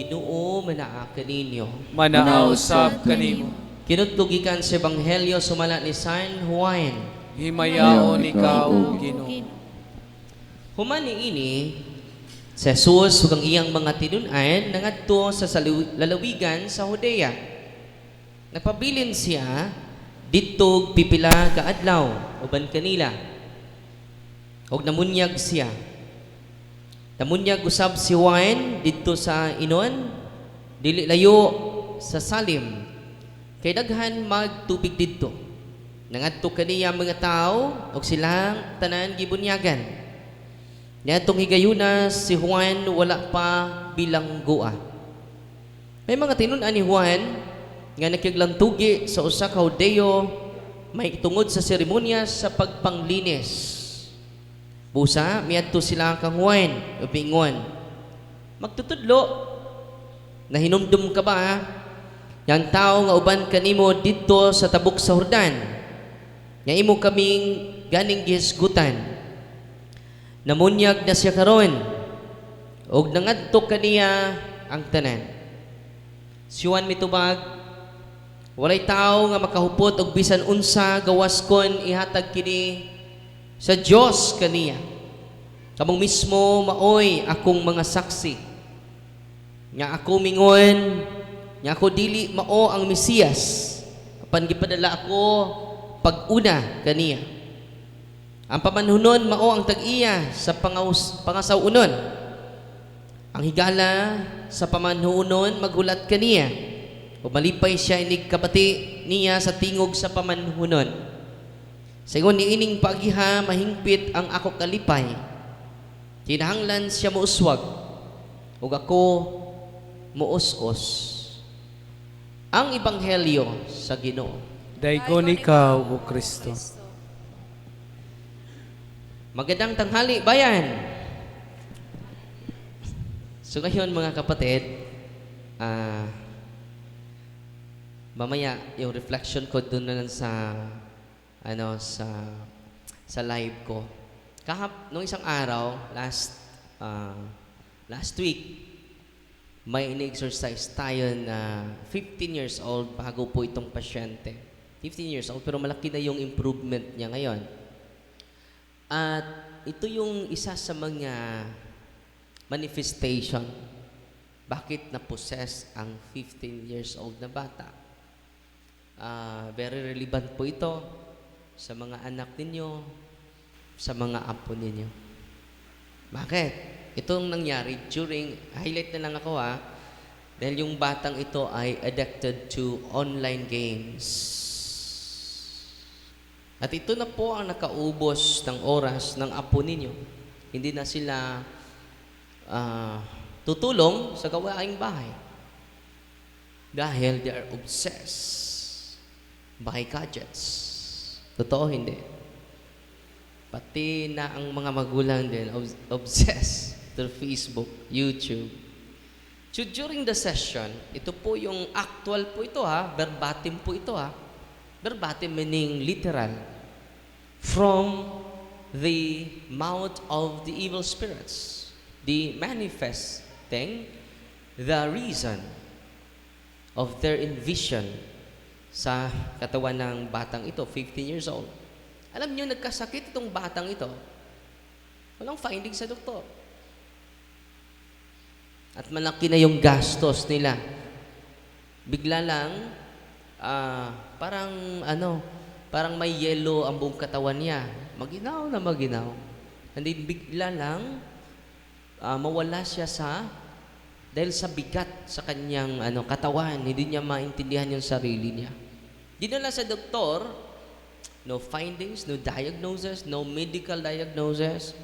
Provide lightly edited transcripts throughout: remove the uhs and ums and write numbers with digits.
Ginoo manaa kaninyo. Manausab kanimo. Kinuttugikan sa Ebanghelyo sumala ni San Juan. Himayaon ikaw, Ginoo. Human ini si Jesus ug ang iyang mga tinun-an nangadto sa lalawigan sa Judea. Nagpabilin siya didto pipila ka adlaw uban kanila. Og namunyag siya. Namunyag usab si Juan didto sa inon, dili layo sa Salim. Kay daghan magtubig didto. Nangadto kaniya mga tao og silang tanan gibunyagan. Niadtong higayuna si Juan wala pa bilanggoa. May mga tinun-an ni Juan nga nakiglantugi sa usa ka Hudeo may tungod sa seremonyas sa pagpanglinis. Busa, miadto sila kang Juan, upingon. Magtutudlo, nahinumdum ka ba? Yang tao nga uban kanimo dito sa tabok sa Jordan, nga imo kaming ganing gihisgutan. Namunyag na siya karon, og nangadto kaniya ang tanan. Si Juan mitubag, walay tao nga makahupot og bisan unsa gawas kon ihatag kini sa Diyos kaniya. Kamong mismo maoy akong mga saksi. Nga ako mingon, nga ako dili mao ang Mesiyas. Apan gipadala ako pag-una kaniya. Ang pamanhunon mao ang tag-iya sa pangasawunon. Ang higala sa pamanhunon maghulat kaniya. O malipay siya inig kabati niya sa tingog sa pamanhunon. Sayon niining pagiha mahingpit ang ako kalipay. Kinahanglan siya muuswag ug ako muus-os. Ang ebanghelyo sa Ginoo. Daygon ikaw, O Kristo. Magandang tanghali, bayan. So ngayon mga kapatid, mamaya yung reflection ko doon na sa sa live ko. Nung isang araw, last week, may in-exercise tayo na 15 years old bago po itong pasyente. 15 years old, pero malaki na yung improvement niya ngayon. At ito yung isa sa mga manifestation. Bakit na-possess ang 15 years old na bata? Very relevant po ito sa mga anak ninyo, sa mga apo ninyo. Bakit? Itong nangyari during, highlight na lang ako dahil yung batang ito ay addicted to online games. At ito na po ang nakaubos ng oras ng apo ninyo. Hindi na sila tutulong sa gawaing bahay. Dahil they are obsessed by gadgets. Totoo, hindi. Pati na ang mga magulang din, obsessed to Facebook, YouTube. So during the session, ito po yung actual po ito verbatim po ito Verbatim meaning literal. From the mouth of the evil spirits. The manifesting the reason of their envision sa katawan ng batang ito, 15 years old. Alam niyo, nagkasakit itong batang ito. Walang finding sa doktor. At malaki na yung gastos nila. Bigla lang, parang may yellow ang buong katawan niya. Maginaw na maginaw. Hindi bigla lang, mawala siya dahil sa bigat sa kanyang katawan, hindi niya maintindihan yung sarili niya. Dinala sa doktor, no findings, no diagnosis, no medical diagnosis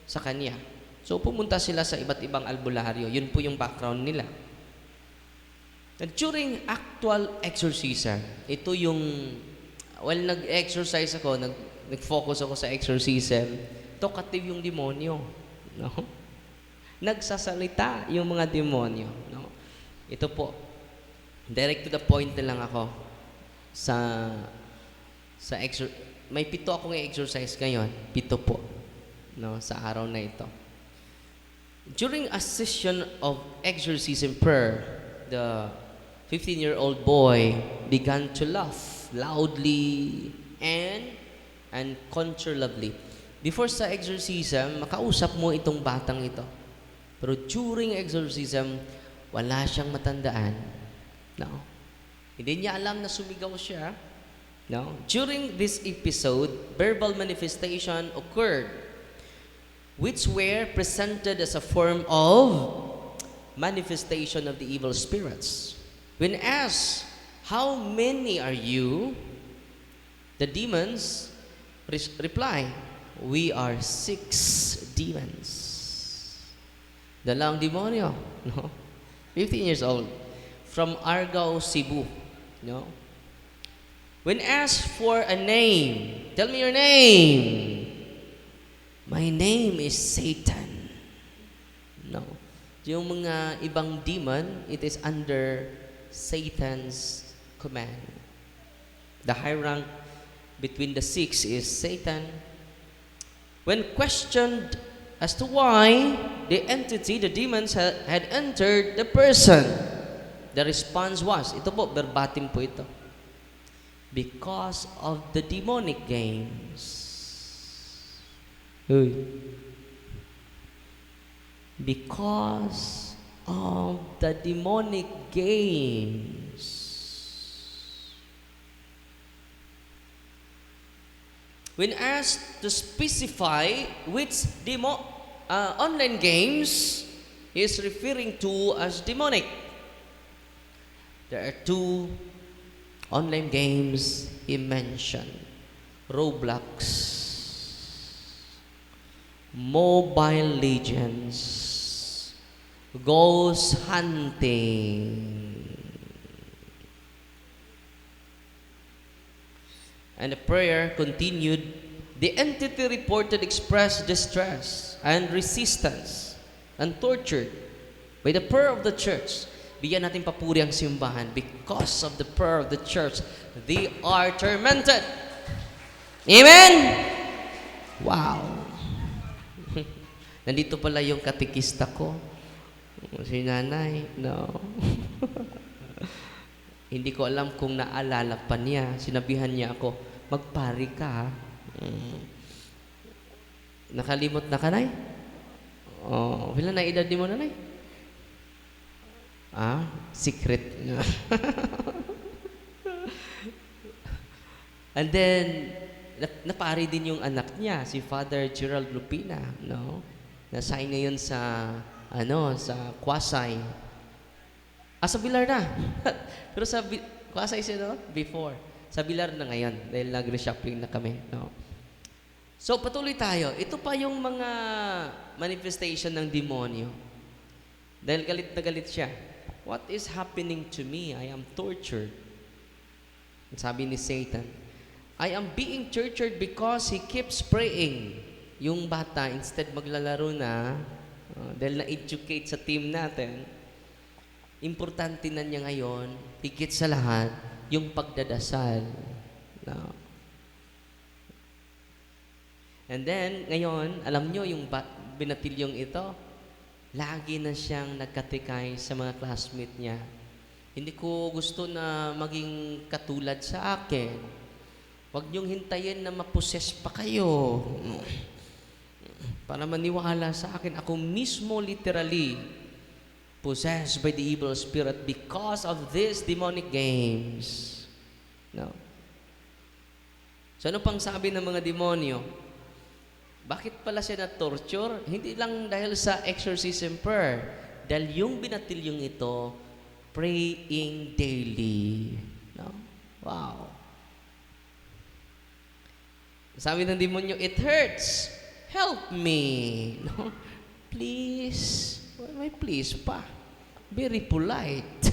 sa kanya. So pumunta sila sa iba't ibang albularyo. Yun po yung background nila. And during actual exorcism, ito yung, nag-exercise ako, nag-focus ako sa exorcism, talkative yung demonyo. No? Nagsasalita yung mga demonyo. No? Ito po, direct to the point na lang ako may 7 akong exercise ngayon, 7 po, no, sa araw na ito. During a session of exorcism prayer, the 15-year-old boy began to laugh loudly and uncontrollably. Before sa exorcism, makausap mo itong batang ito. Pero during exorcism, wala siyang matandaan. No. Hindi niya alam na sumigaw siya. No. During this episode, verbal manifestation occurred, which were presented as a form of manifestation of the evil spirits. When asked, "How many are you?" the demons reply, "We are 6 demons." Dalawang demonyo, no? 15 years old, from Argao, Cebu, no? When asked for a name, "Tell me your name." "My name is Satan." No. Yung mga ibang demon, it is under Satan's command. The high rank between the 6 is Satan. When questioned as to why the entity, the demons, had entered the person, the response was, ito po, verbatim po ito, "Because of the demonic games." Uy. Because of the demonic games. When asked to specify which online games he is referring to as demonic, there are 2 online games he mentioned: Roblox, Mobile Legends, Ghost Hunting. And the prayer continued. The entity reported expressed distress and resistance and tortured by the prayer of the church. Bigyan natin papuri ang simbahan. Because of the prayer of the church, they are tormented. Amen? Wow. Nandito pala yung katikista ko. Si nanay, no. Hindi ko alam kung naalala pa niya. Sinabihan niya ako, "Magpari ka." Nakalimot na ka, nay? Oh, ilan na edad mo, nanay? Secret. And then, napari din yung anak niya, si Father Gerald Lupina, no? Nasign ngayon sa, sa Kwasay. Sa Bilar na. Pero sa Kwasay siya, no? Before. Sa Bilar na ngayon, dahil nag-reshuffling na kami, no? So, patuloy tayo. Ito pa yung mga manifestation ng demonyo. Dahil galit na galit siya. What is happening to me? I am tortured. Sabi ni Satan, "I am being tortured because he keeps praying." Yung bata, instead maglalaro na, dahil na-educate sa team natin, importante na niya ngayon, higit sa lahat, yung pagdadasal. No? And then, ngayon, alam nyo, yung binatilyong ito, lagi na siyang nagkatikay sa mga classmate niya. Hindi ko gusto na maging katulad sa akin. Huwag niyong hintayin na maposes pa kayo. Para maniwala sa akin, ako mismo literally possessed by the evil spirit because of these demonic games. No. So ano pang sabi ng mga demonyo? Bakit pala siya na-torture? Hindi lang dahil sa exorcism prayer. Dahil yung binatilyong ito, praying daily. No? Wow. Sabi ng demonyo, "It hurts. Help me." No? Please. May please pa. Very polite.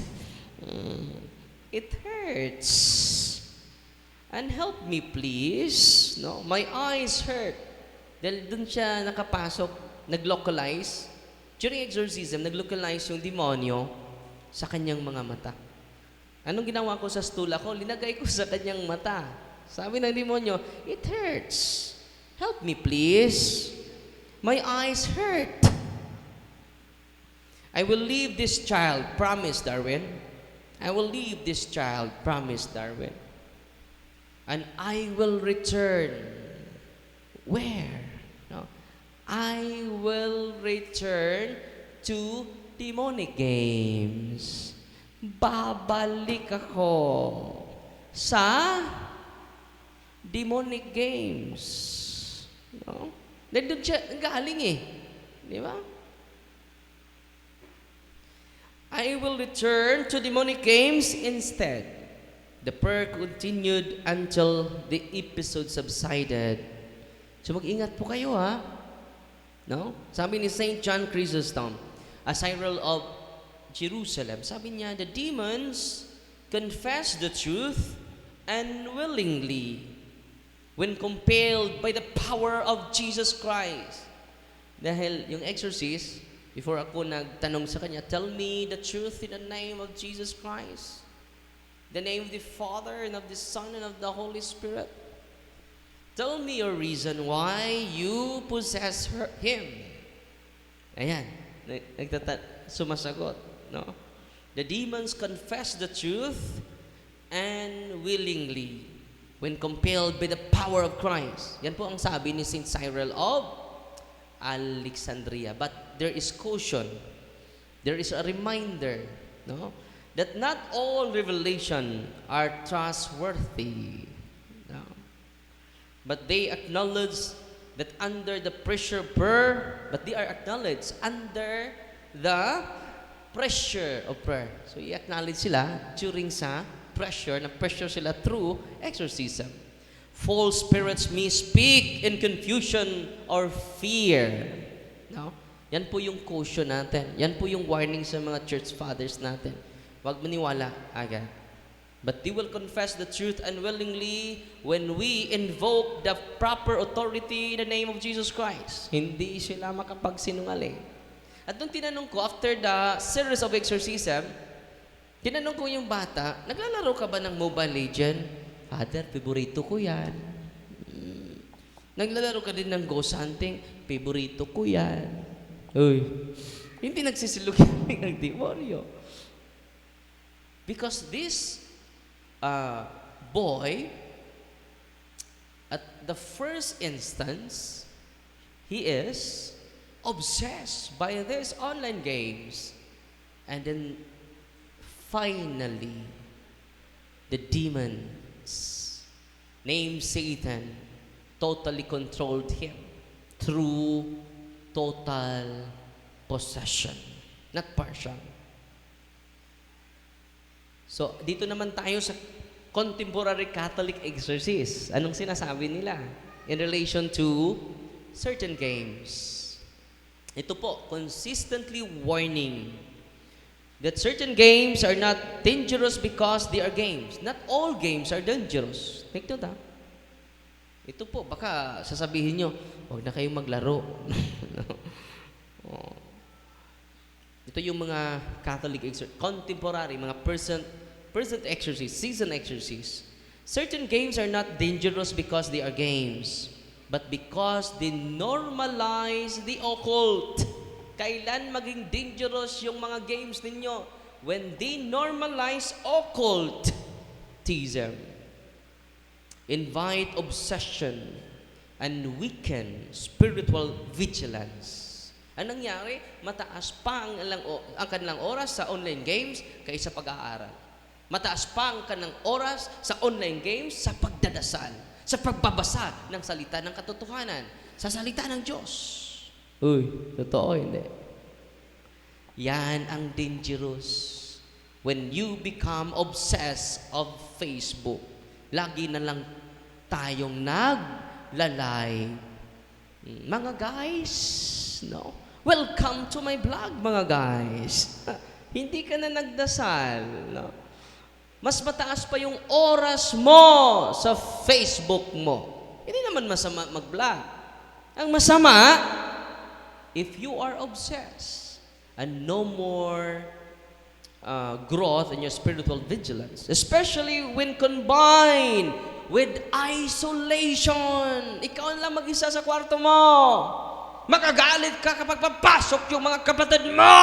"It hurts. And help me please." No? "My eyes hurt." Dahil dun siya nakapasok, nag-localize. During exorcism, nag-localize yung demonyo sa kanyang mga mata. Anong ginawa ko sa stula ko? Linagay ko sa kanyang mata. Sabi ng demonyo, "It hurts. Help me please. My eyes hurt." I will leave this child, promise Darwin. I will leave this child, promise Darwin. And I will return. Where? No. I will return to demonic games. Babalik ako sa demonic games. No? Nandun siya galing eh. Di ba? I will return to demonic games instead. The prayer continued until the episode subsided. So mag-ingat po kayo ha. No? Sabi ni Saint John Chrysostom, a Cyril of Jerusalem, sabi niya, the demons confess the truth unwillingly when compelled by the power of Jesus Christ. Dahil yung exorcist, before ako nagtanong sa kanya, tell me the truth in the name of Jesus Christ. The name of the Father and of the Son and of the Holy Spirit. Tell me your reason why you possess him. Ayan, sumasagot. No? The demons confess the truth and willingly when compelled by the power of Christ. Yan po ang sabi ni Saint Cyril of Alexandria. But there is caution. There is a reminder, no, that not all revelation are trustworthy. No? But they acknowledge that under the pressure but they are acknowledged under the pressure of prayer. So i-acknowledge sila during sa pressure, na pressure sila through exorcism. False spirits may speak in confusion or fear. No? Yan po yung caution natin. Yan po yung warning sa mga church fathers natin. Huwag maniwala agad. But they will confess the truth unwillingly when we invoke the proper authority in the name of Jesus Christ. Hindi sila makapagsinungaling. At nung tinanong ko, after the series of exorcism, tinanong ko yung bata, naglalaro ka ba ng Mobile Legend? Father, favorito ko yan. Naglalaro ka din ng ghost hunting? Favorito ko yan. Uy, hindi nagsisilugin ng demonyo. Because this boy, at the first instance, he is obsessed by these online games. And then, finally, the demons, named Satan, totally controlled him through total possession, not partial. So, dito naman tayo sa contemporary Catholic exorcist. Anong sinasabi nila in relation to certain games? Ito po, consistently warning that certain games are not dangerous because they are games. Not all games are dangerous. Take note ha. Ito po, baka sasabihin nyo, huwag na kayong maglaro. Oh. Ito yung mga Catholic exorcists, contemporary, mga present exorcists, seasoned exorcists. Certain games are not dangerous because they are games, but because they normalize the occult. Kailan maging dangerous yung mga games ninyo? When they normalize occultism, invite obsession, and weaken spiritual vigilance. Anong nangyari? Mataas pa ang kanilang oras sa online games kaysa pag-aaral. Mataas pa ang kanilang oras sa online games sa pagdadasal, sa pagbabasa ng salita ng katotohanan, sa salita ng Diyos. Uy, totoo hindi. Yan ang dangerous. When you become obsessed of Facebook, lagi na lang tayong naglalay. Mga guys, no? Welcome to my vlog, mga guys. Hindi ka na nagdasal, no? Mas mataas pa yung oras mo sa Facebook mo. Hindi naman masama mag-vlog. Ang masama, if you are obsessed and no more growth in your spiritual vigilance, especially when combined with isolation. Ikaw lang mag-isa sa kwarto mo. Makagalit ka kapag papasok yung mga kapatid mo.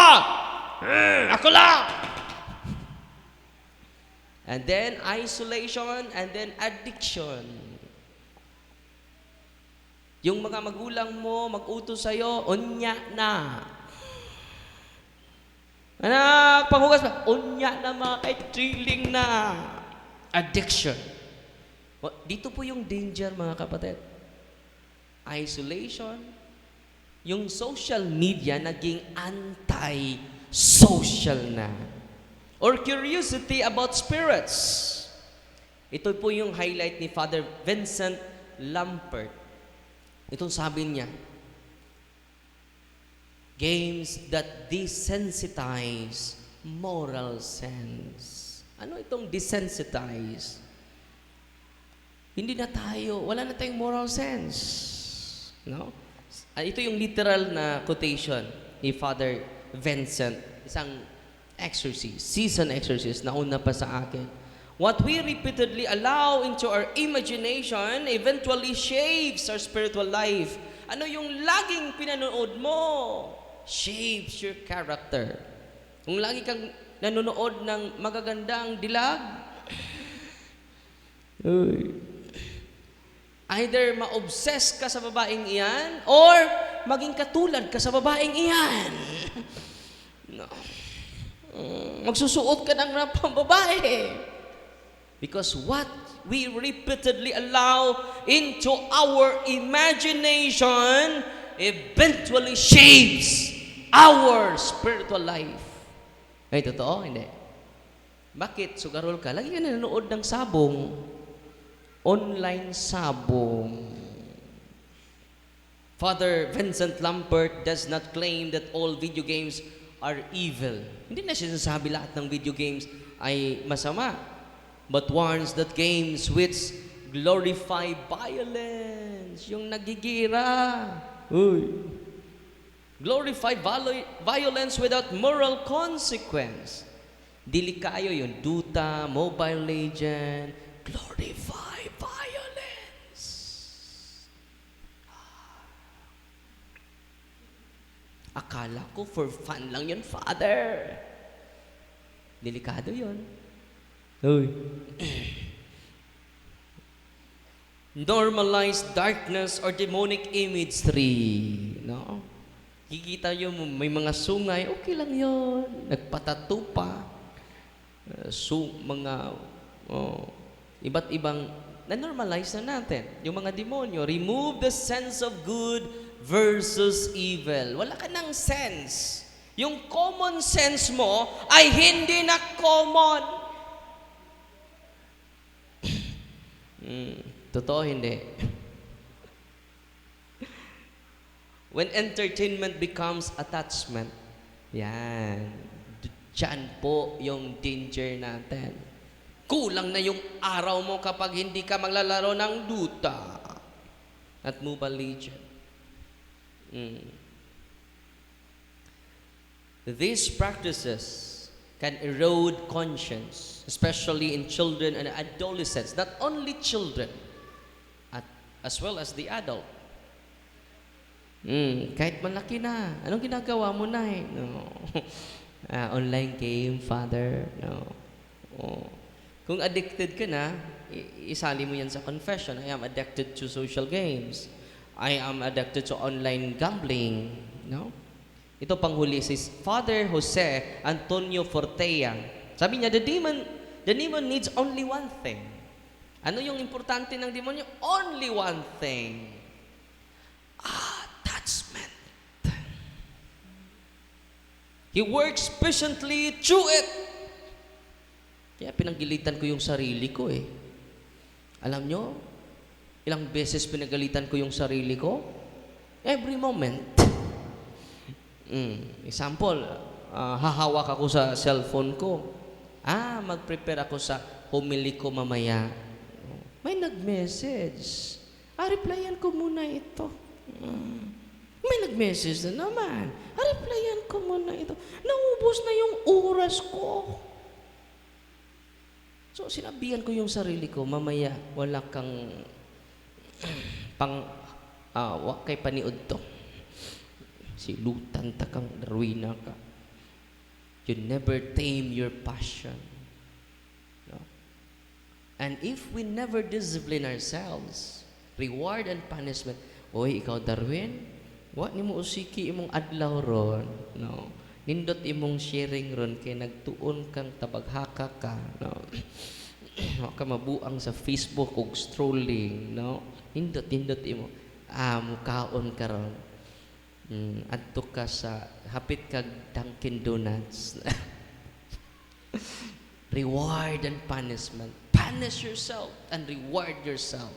Ako lang! And then isolation, and then addiction. Yung mga magulang mo, mag-utos sa'yo, unya na. Anak, panghugas pa, unya na mga kay trilling na. Addiction. Dito po yung danger, mga kapatid. Isolation. Yung social media naging anti-social na. Or curiosity about spirits. Ito po yung highlight ni Father Vincent Lampert. Itong sabi niya, games that desensitize moral sense. Ano itong desensitize? Hindi na tayo, wala na tayong moral sense. No? Ito yung literal na quotation ni Father Vincent, isang exorcist, seasoned exorcist, nauna pa sa akin. What we repeatedly allow into our imagination eventually shapes our spiritual life. Ano yung laging pinanood mo shapes your character. Kung lagi kang nanonood ng magagandang dilag, either ma-obsess ka sa babaeng iyan or maging katulad ka sa babaeng iyan. No. Magsusuot ka ng pambabae. Because what we repeatedly allow into our imagination eventually shapes our spiritual life. Ay, totoo? Hindi. Bakit? Sugarol ka. Lagi ka nanonood ng sabong. Online sabong. Father Vincent Lampert does not claim that all video games are evil. Hindi na siya sinasabi lahat ng video games ay masama. But warns that games which glorify violence, yung nagigira, glorify violence without moral consequence. Dili kayo yung Dota, Mobile Legend, glorify violence. Akala ko for fun lang yun, Father. Delikado yun. Normalize darkness or demonic imagery. No? Kikita nyo may mga sungay, okay lang yun. Nagpatato pa. Iba't ibang na-normalize na natin. Yung mga demonyo, remove the sense of good versus evil. Wala ka ng sense. Yung common sense mo ay hindi na common. Totoo, hindi. When entertainment becomes attachment, yan. Diyan po yung danger natin. Kulang na yung araw mo kapag hindi ka maglalaro ng Dota at Mobile Legend. These practices can erode conscience, especially in children and adolescents. Not only children, as well as the adult. Kahit malaki na, anong ginagawa mo na eh? No. Online game, Father. No. Kung addicted ka na, isali mo yan sa confession. I am addicted to social games. I am addicted to online gambling. No? Ito panghuli si Father Jose Antonio Fortea. Sabi niya, the demon needs only one thing. Ano yung importante ng demonyo? Only one thing. Attachment. He works patiently through it. Kaya pinanggilitan ko yung sarili ko eh. Alam nyo, ilang beses pinagalitan ko yung sarili ko? Every moment. Example, hahawak ako sa cellphone ko. Mag-prepare ako sa homily ko mamaya. May nag-message. Replyan ko muna ito. May nag-message na naman. Replyan ko muna ito. Naubos na yung oras ko. So, sinabihan ko yung sarili ko, mamaya, wala kang kay paniod to. Silutan ta kang darwina ka. You never tame your passion. No? And if we never discipline ourselves, reward and punishment, oy, ikaw Darwin, wa nimo usiki imong adlaw ron, no? Nindot imong sharing ron kay nagtuon kang tabaghaka ka, no? Wa ka mabuang sa Facebook ug strolling, no? Nindot imo. Mukaon ka ron. Adto ka sa hapit kag Dunkin Donuts. Reward and punishment. Punish yourself and reward yourself.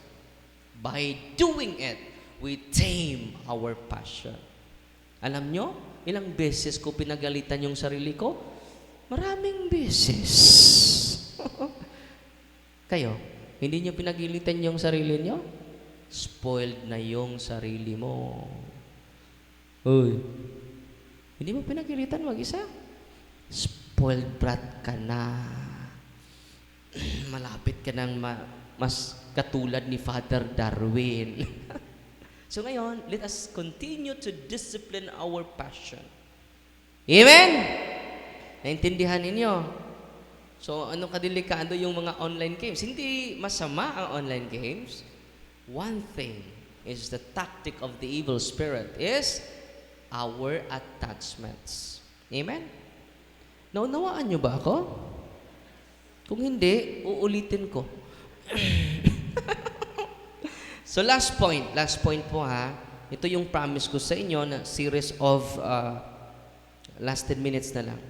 By doing it, we tame our passion. Alam nyo, ilang beses ko pinagalitan yung sarili ko? Maraming beses. Kayo, hindi nyo pinagilitan yung sarili nyo? Spoiled na yung sarili mo. Uy, hindi mo pinagilitan mag-isa? Spoiled brat ka na. Malapit ka ng mas katulad ni Father Darwin. So ngayon, let us continue to discipline our passion. Amen? Naintindihan ninyo? So, ano kadelikado yung mga online games? Hindi masama ang online games. One thing is the tactic of the evil spirit is our attachments. Amen? Naunawaan nyo ba ako? Kung hindi, uulitin ko. So last point po ha. Ito yung promise ko sa inyo na series of last 10 minutes na lang.